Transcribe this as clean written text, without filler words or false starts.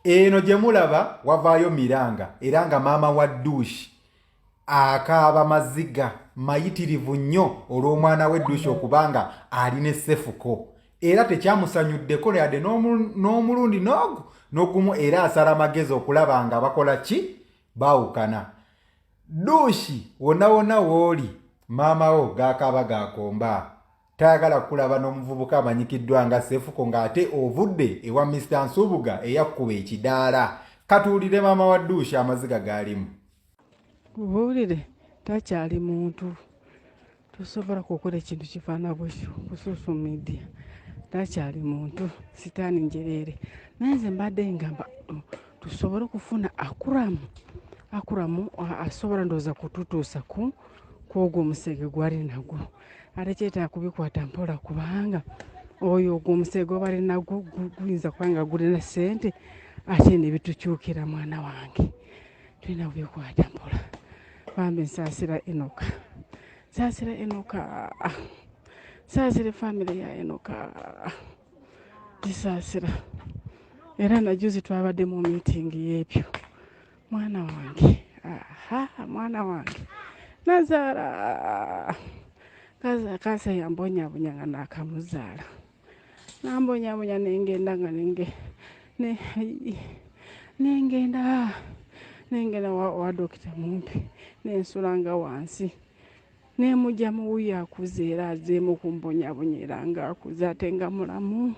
eno gye mulaba wavaayo miranga era nga maama wa Dush akaaba maziga mayitirivu nnyo olw'omwana we Dush okubanga ali ne Cephco era tekyamusanyuddeko yadde n'omulundi n'ogumu era asala magezi okulaba nga bakola ki baawukana. Dush wonna wonna w'oli maama wo gaakaaba gakomba tayagala kulaba n'omuvubuka amanyikiddwa nga Cephco ng'ate ovudde ewa Mr. Nsubuga eyakkuba ekidaala. Katuulire maama wa Dush amaziga g'alimu. Kubuulire takyali muntu tosobola kukola ekintu kifaana bwekyo ku social media. Takyali muntu sitaani njereere naye nze mbadde ngamba tusobole okufuna akuramu asobola ndowooza kututuusa ku ogwo omusege gwali nagwo ate kyetaaga kubikwata mpola kubanga oyo ogwo omusege gwaba ali nagwo guyinza kuba nga gulina ssente ate ne bitukyukira mwana wange tulina kubikwata mpola. Bambi nsaasira Enoka saasira family ya Enoka gisaasira era najuzi twabadde mu meeting y'ebyo mwana wange nazaala kasa yambonyabonya nga nakamuzaala nambonyabonya nengenda nga nengenda wa dokita mumpi nensulanga wansi nemujja muwuyo akuze era azeemu kumbonyabonyera nga akuze ate nga mulamu.